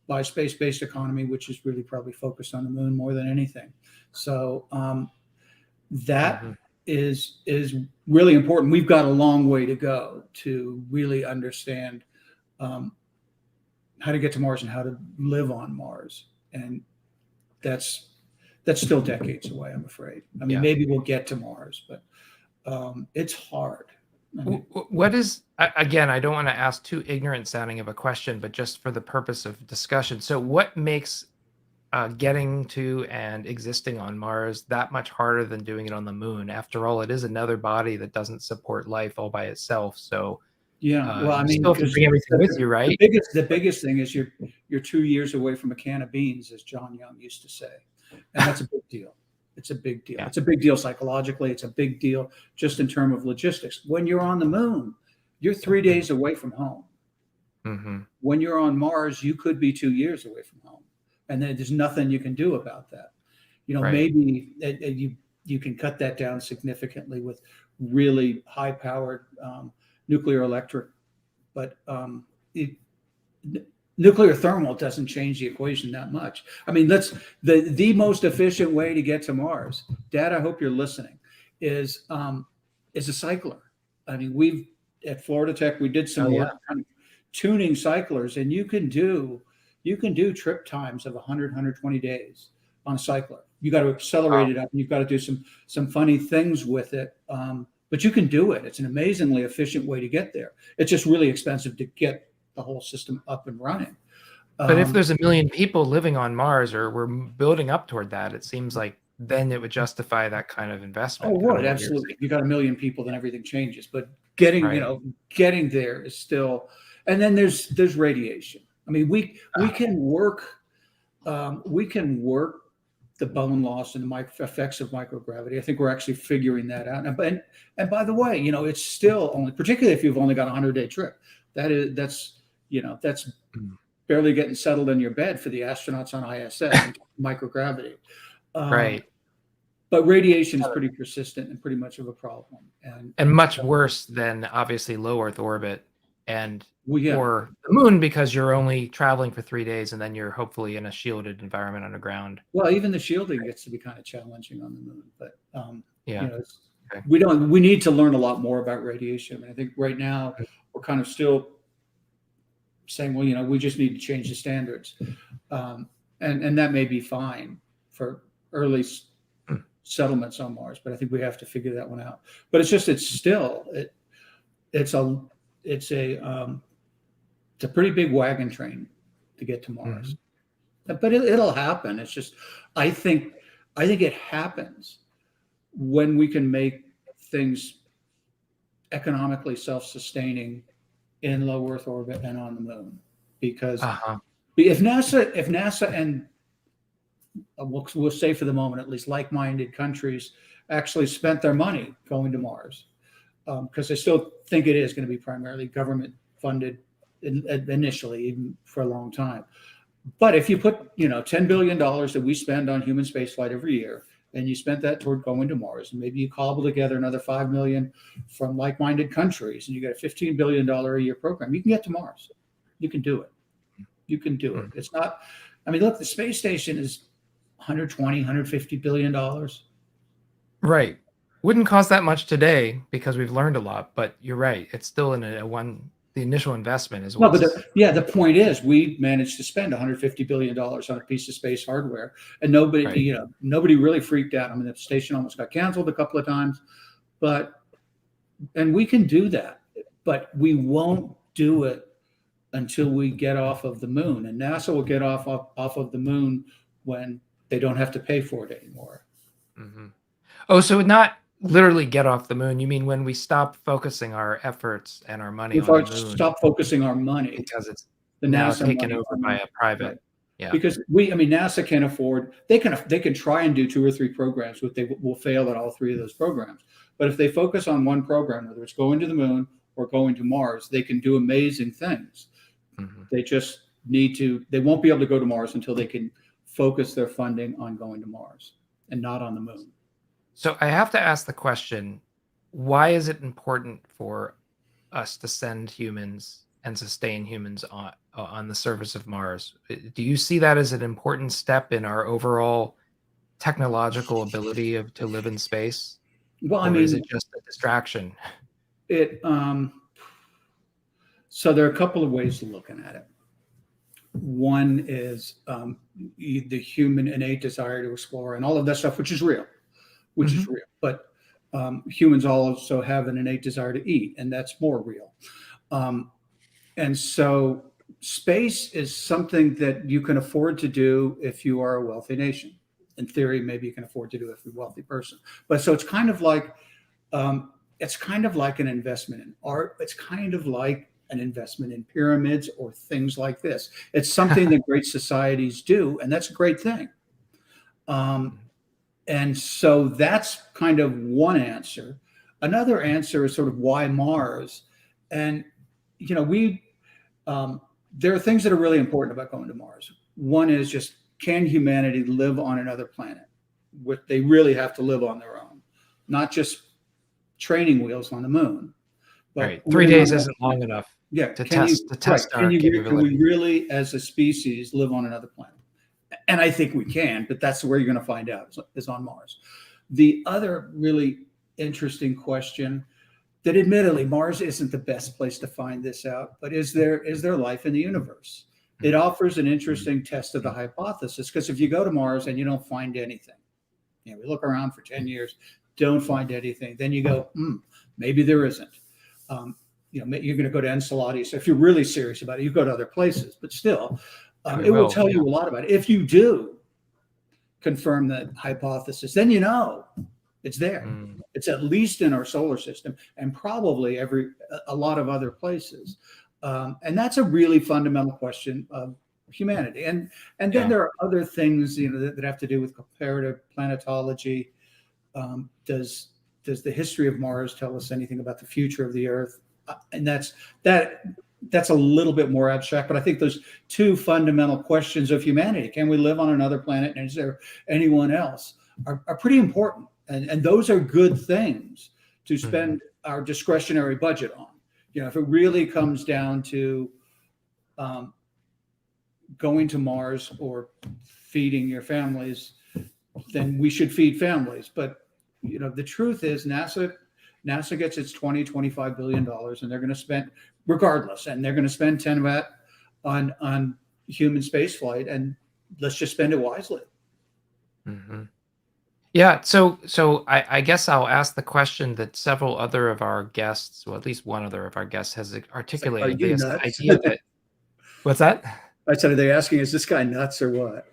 by space-based economy, which is really probably focused on the moon more than anything. So that Mm-hmm. is really important. We've got a long way to go to really understand how to get to Mars and how to live on Mars, and that's still decades away, I'm afraid. I mean, Yeah. maybe we'll get to Mars, but it's hard. I mean, What is, again, I don't want to ask too ignorant sounding of a question, but just for the purpose of discussion. So, what makes getting to and existing on Mars that much harder than doing it on the moon? After all, it is another body that doesn't support life all by itself. So, yeah, well, I you mean, still have to because bring everything with you, right? the biggest thing is you're 2 years away from a can of beans, as John Young used to say, and that's a big deal. It's a big deal. Yeah. It's a big deal psychologically. It's a big deal just in terms of logistics. When you're on the moon, you're 3 days away from home. Mm-hmm. When you're on Mars, you could be 2 years away from home, and there's nothing you can do about that. Right. Maybe you can cut that down significantly with really high-powered nuclear electric, but nuclear thermal doesn't change the equation that much. I mean, that's the most efficient way to get to Mars. Dad, I hope you're listening. Is a cycler. I mean, we've at Florida Tech we did some work kind of tuning cyclers, and you can do trip times of 100, 120 days on a cycler. You got to accelerate it up, and you've got to do some funny things with it. But you can do it. It's an amazingly efficient way to get there. It's just really expensive to get the whole system up and running. But if there's 1 million people living on Mars, or we're building up toward that, it seems like then it would justify that kind of investment. Oh, would absolutely. If you got 1 million people, then everything changes. But getting there is still, and then there's radiation. I mean, we can work the bone loss and the effects of microgravity. I think we're actually figuring that out. And by the way, it's still only, particularly if you've only got a 100-day trip, that's barely getting settled in your bed for the astronauts on ISS and microgravity. Right. But radiation is pretty persistent and pretty much of a problem. And much worse than obviously low Earth orbit and or the moon, because you're only traveling for 3 days and then you're hopefully in a shielded environment underground. Well, even the shielding gets to be kind of challenging on the moon, but we need to learn a lot more about radiation. I mean, I think right now we're kind of still saying, well, we just need to change the standards. And that may be fine for early settlements on Mars, but I think we have to figure that one out. But it's a pretty big wagon train to get to Mars. But it'll happen. It's just, I think it happens when we can make things economically self-sustaining in low Earth orbit and on the moon. Because if NASA and we'll say for the moment at least like-minded countries actually spent their money going to Mars, because I still think it is going to be primarily government funded initially, even for a long time. But if you put $10 billion that we spend on human spaceflight every year, and you spent that toward going to Mars, and maybe you cobble together another 5 million from like-minded countries, and you get a $15 billion a year program, you can get to Mars. You can do it. You can do it. It's not, I mean, look, the space station is $120, $150 billion. Right. Wouldn't cost that much today because we've learned a lot, but you're right. It's still in the initial investment is well, but the point is we managed to spend $150 billion on a piece of space hardware, and nobody really freaked out. I mean, the station almost got canceled a couple of times, and we can do that, but we won't do it until we get off of the moon, and NASA will get off of the moon when they don't have to pay for it anymore. Oh, so not literally get off the moon. You mean when we stop focusing our efforts and our money on the moon? Stop focusing our money because it's the now NASA taken money over by a private. Yeah. because NASA can afford, they can try and do 2 or 3 programs, but they will fail at all 3 of those programs. But if they focus on one program, whether it's going to the moon or going to Mars, they can do amazing things. They just they won't be able to go to Mars until they can focus their funding on going to Mars and not on the moon. So I have to ask the question, why is it important for us to send humans and sustain humans on the surface of Mars? Do you see that as an important step in our overall technological ability to live in space, Well, or is it just a distraction? it so there are a couple of ways of looking at it. One is the human innate desire to explore and all of that stuff, which is real, But humans also have an innate desire to eat, and that's more real. And so space is something that you can afford to do if you are a wealthy nation. In theory, maybe you can afford to do it if you're a wealthy person. But so it's kind of like an investment in art. It's kind of like an investment in pyramids or things like this. It's something that great societies do, and that's a great thing. And so that's kind of one answer. Another answer is sort of why Mars. And there are things that are really important about going to Mars. One is just, can humanity live on another planet? They really have to live on their own, not just training wheels on the moon. But right, 3 days isn't long enough. Yeah, to test our can capability. we really, as a species, live on another planet? And I think we can, but that's where you're going to find out, is on Mars. The other really interesting question, that admittedly Mars isn't the best place to find this out, but is there life in the universe? It offers an interesting test of the hypothesis, because if you go to Mars and you don't find anything, we look around for 10 years, don't find anything, then you go, maybe there isn't. You're going to go to Enceladus. So if you're really serious about it, you go to other places, but still, it will tell you a lot about it. If you do confirm that hypothesis, then it's there. It's at least in our solar system, and probably a lot of other places. And that's a really fundamental question of humanity. And then there are other things that have to do with comparative planetology. Does the history of Mars tell us anything about the future of the Earth? And that's a little bit more abstract, but I think those 2 fundamental questions of humanity, can we live on another planet, and is there anyone else, are pretty important. And those are good things to spend our discretionary budget on. If it really comes down to going to Mars or feeding your families, then we should feed families. But the truth is, NASA gets its $20-25 billion, and they're going to spend, regardless, and they're going to spend 10 of that on human spaceflight, and let's just spend it wisely. Yeah, so I guess I'll ask the question that several other of our guests, well, at least one other of our guests, has articulated. Are you this nuts? idea that, what's that? I said, are they asking, is this guy nuts or what?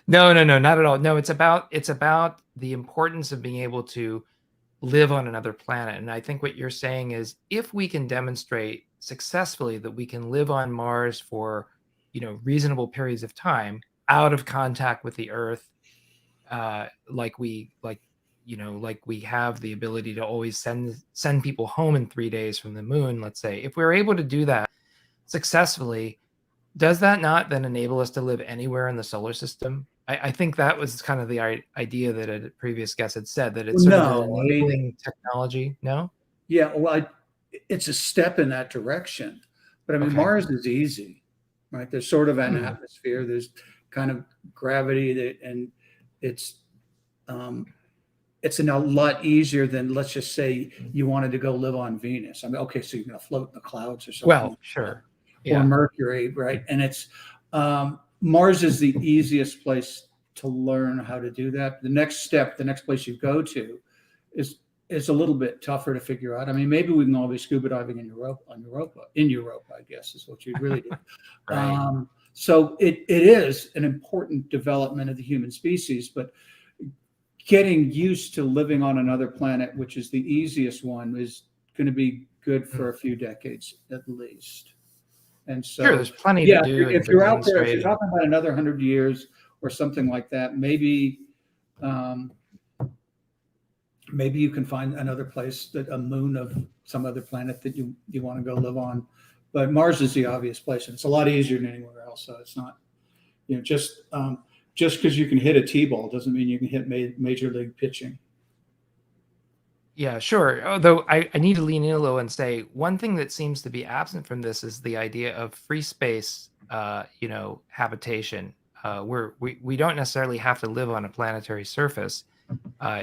No, not at all. No, it's about the importance of being able to live on another planet. And I think what you're saying is, if we can demonstrate successfully that we can live on Mars for, reasonable periods of time out of contact with the Earth, like we have the ability to always send people home in 3 days from the moon, let's say, if we're able to do that successfully, does that not then enable us to live anywhere in the solar system? I think that was kind of the idea that a previous guest had said, that it's sort of an enabling technology. No? Yeah, well, it's a step in that direction. But Mars is easy, right? There's sort of an atmosphere. There's kind of gravity, and it's a lot easier than, let's just say, you wanted to go live on Venus. Okay, so you're going to float in the clouds or something. Well, sure. Or Mercury, right? And it's Mars is the easiest place to learn how to do that. The next place you go to is a little bit tougher to figure out. Maybe we can all be scuba diving in Europe, I guess, is what you'd really do. Right. So it is an important development of the human species, but getting used to living on another planet, which is the easiest one, is going to be good for a few decades at least. And Sure, so, there's plenty to yeah, do and if to you're out there, if demonstrate. you're talking about another 100 years or something like that, um, maybe you can find another place, that a moon of some other planet that you want to go live on. But Mars is the obvious place, and it's a lot easier than anywhere else. So it's not, just because you can hit a T-ball doesn't mean you can hit major league pitching. Yeah, sure. Although I need to lean in a little and say one thing that seems to be absent from this is the idea of free space, habitation, where we don't necessarily have to live on a planetary surface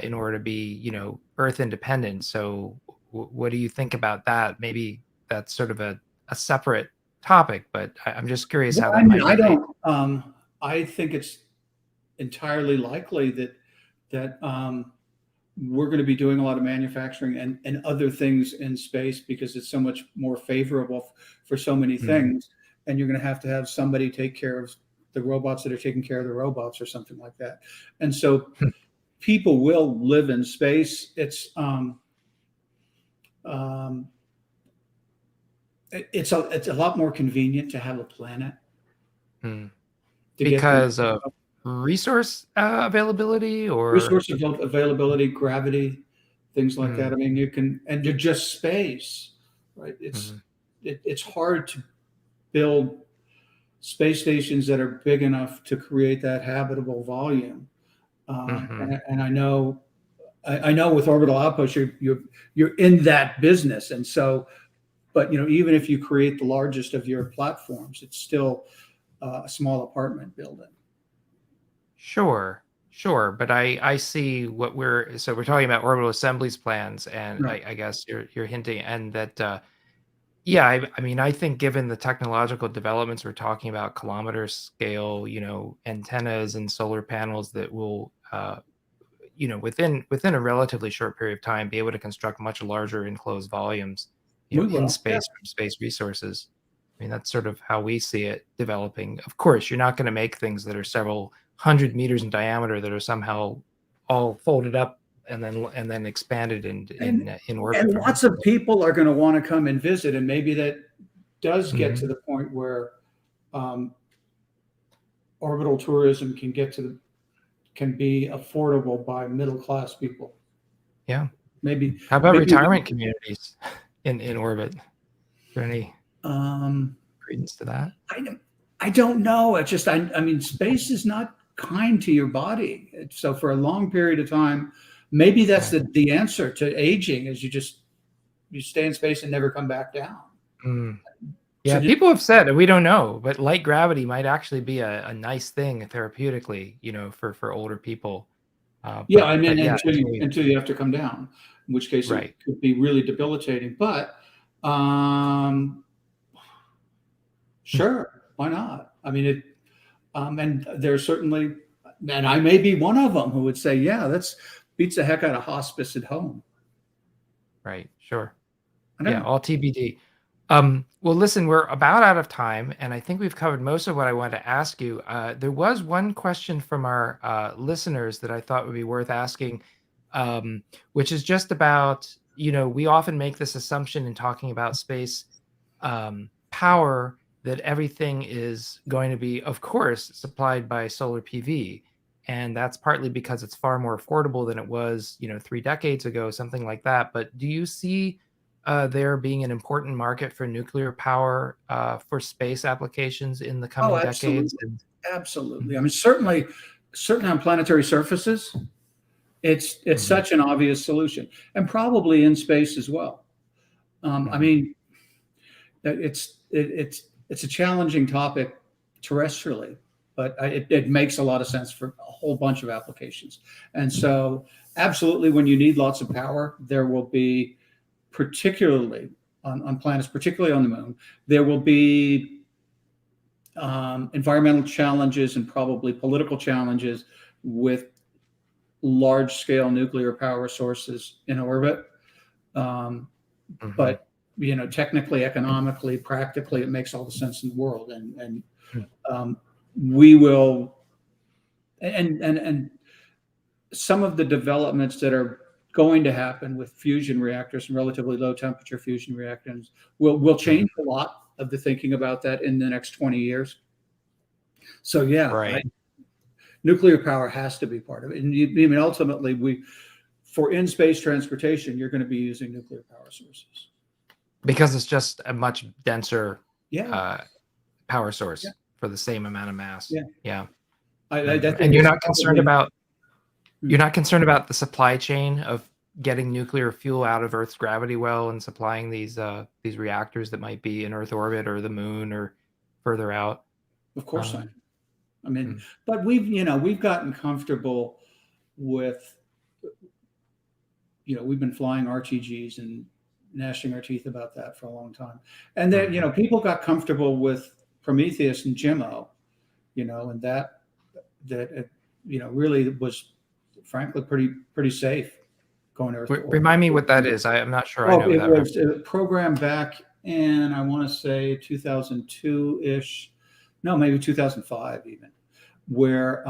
in order to be, Earth independent. So, what do you think about that? Maybe that's sort of a separate topic, but I'm just curious Well, how I that mean, might relate. I think it's entirely likely that we're going to be doing a lot of manufacturing and other things in space, because it's so much more favorable for so many Mhm. things. And you're going to have somebody take care of the robots that are taking care of the robots, or something like that. And so people will live in space. Um, it's a lot more convenient to have a planet Mm. to get things. Because of resource availability, or Resource availability, gravity, things like that. Mm, I mean, and you're just space, right? mhm, It's hard to build space stations that are big enough to create that habitable volume. mhm. And I know with orbital outposts, you're in that business, and so, but even if you create the largest of your platforms, it's still a small apartment building. Sure, sure, but I see what we're talking about orbital assemblies plans, and Right. I guess you're hinting and that, yeah, I mean, I think given the technological developments we're talking about, kilometer scale, antennas and solar panels that will, within a relatively short period of time, be able to construct much larger enclosed volumes, We in will. Yeah. space from space resources. I mean, that's sort of how we see it developing. Of course, you're not going to make things that are several hundred meters in diameter that are somehow all folded up and then expanded And in orbit and from Earth. lots of people are going to want to come and visit, and maybe that does get to Mhm. the point where um, orbital tourism can be affordable by middle class people. Yeah. Maybe How about maybe retirement communities in orbit? Is there any um, credence to that? I don't know. It's just I mean, space is not kind to your body. So for a long period of time, maybe that's Right. the answer to aging, is you stay in space and never come back down. Mm. So Yeah, people have said, and we don't know, but light gravity might actually be a nice thing therapeutically, for older people. yeah, I mean, But yeah, until you have to come down, in which case it right. could be really debilitating. But um, sure, why not? I mean, and there's certainly, and I may be one of them who would say, yeah, that's beats the heck out of hospice at home. Right, sure. I don't Yeah, know. all TBD. Well, listen, we're about out of time, and I think we've covered most of what I wanted to ask you. There was one question from our listeners that I thought would be worth asking, which is just about, we often make this assumption in talking about space power that everything is going to be, of course, supplied by solar PV. And that's partly because it's far more affordable than it was, 3 decades ago, something like that. But do you see there being an important market for nuclear power for space applications in the Oh, coming decades? absolutely, And absolutely. I Mhm, mean, certainly on planetary surfaces, it's mhm, such an obvious solution, and probably in space as well. I mhm, mean, it's a challenging topic terrestrially, but it makes a lot of sense for a whole bunch of applications. And so, absolutely, when you need lots of power, there will be, particularly on planets, particularly on the moon, there will be environmental challenges and probably political challenges with large scale nuclear power sources in orbit. Um, mhm, but technically, economically, practically, it makes all the sense in the world. And mhm, um, we will, and some of the developments that are going to happen with fusion reactors and relatively low temperature fusion reactors will mhm. change a lot. of the thinking about that in the next 20 years. So yeah, Right. nuclear power has to be part of it. And I mean, ultimately, for in-space transportation, you're going to be using nuclear power sources. Because it's just a much denser Yeah, power yeah, source for the same amount of mass. yeah. Yeah. I think And you're it's not concerned probably. about Hmm. the supply chain of getting nuclear fuel out of Earth's gravity well and supplying these reactors that might be in Earth orbit or the moon or further out. Of course not. Um, I mean, mm, but we've gotten comfortable with, we've been flying RTGs and gnashing our teeth about that for a long time. And then, mhm. people got comfortable with Prometheus and Jimmo, and that really was frankly pretty safe going Earth to orbit. Remind me what that is. I'm not sure I Oh, know it that. was a program back in, I want to say 2002-ish, no, maybe 2005 even, where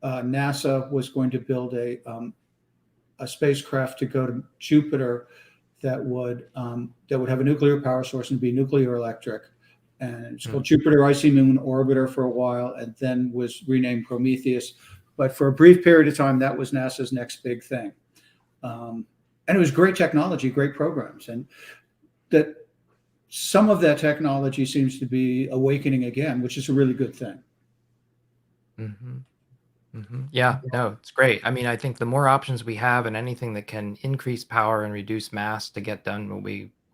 NASA was going to build a spacecraft to go to Jupiter that would have a nuclear power source and be nuclear electric. And it's called Mm. Jupiter Icy Moon Orbiter for a while, and then was renamed Prometheus. But for a brief period of time, that was NASA's next big thing. And it was great technology, great programs, and that some of that technology seems to be awakening again, which is a really good thing. Mhm. Yeah, no, it's great. I mean, I think the more options we have and anything that can increase power and reduce mass to get done what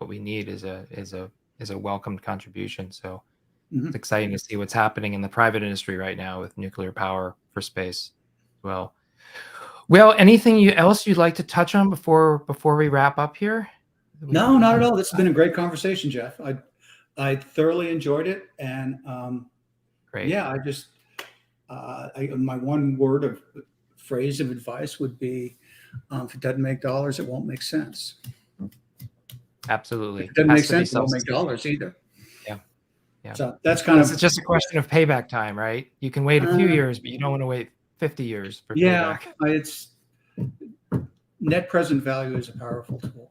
we need is a welcomed contribution. So it's Mhm. exciting to see what's happening in the private industry right now with nuclear power for space as well. Well, anything else you'd like to touch on before we wrap up here? No, not at all. This has been a great conversation, Jeff. I thoroughly enjoyed it, and Great. yeah, my one word of phrase of advice would be, if it doesn't make dollars, it won't make sense. If Absolutely. it doesn't make Has to be sense, it won't make self-sustaining. dollars either. Yeah. Yeah. So that's kind Guess of, it's just a question of payback time, right? You can wait a few uh, years, but you don't want to wait 50 years for yeah, payback. it's net present value is a powerful tool.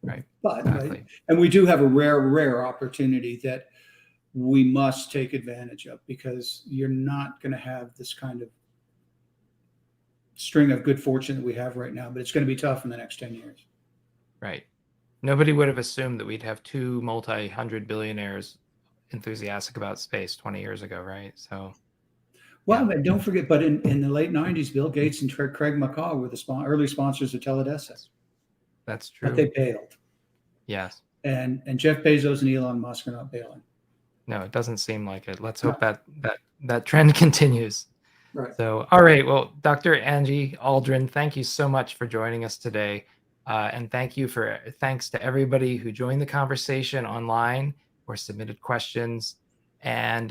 Right. But Exactly. and we do have a rare opportunity that we must take advantage of, because you're not going to have this kind of string of good fortune that we have right now, but it's going to be tough in the next 10 years. Right. Nobody would have assumed that we'd have two multi-hundred billionaires enthusiastic about space 20 years ago, right? So, Well, yeah, but don't forget, but in the late 90s, Bill Gates and Craig McCaw were the early sponsors of Teledesic, that's but true. they bailed. Yes. And Jeff Bezos and Elon Musk are not bailing. No, it doesn't seem like it. Let's No, hope that trend continues. right. So, all right. Well, Dr. Angie Aldrin, thank you so much for joining us today. And thanks to everybody who joined the conversation online or submitted questions. And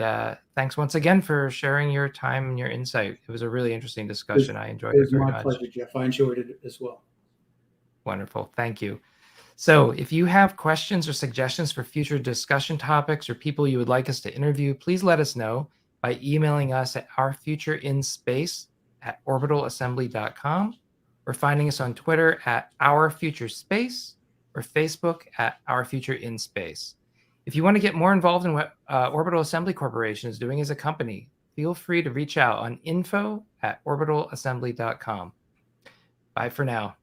thanks once again for sharing your time and your insight. It was a really interesting discussion. I enjoyed It it was very my much. pleasure, Jeff. I enjoyed it as well. Wonderful. Thank you. So, if you have questions or suggestions for future discussion topics or people you would like us to interview, please let us know by emailing us at ourfutureinspace@orbitalassembly.com or finding us on Twitter at ourfuturespace or Facebook at ourfutureinspace. If you want to get more involved in what Orbital Assembly Corporation is doing as a company, feel free to reach out on info@orbitalassembly.com. Bye for now.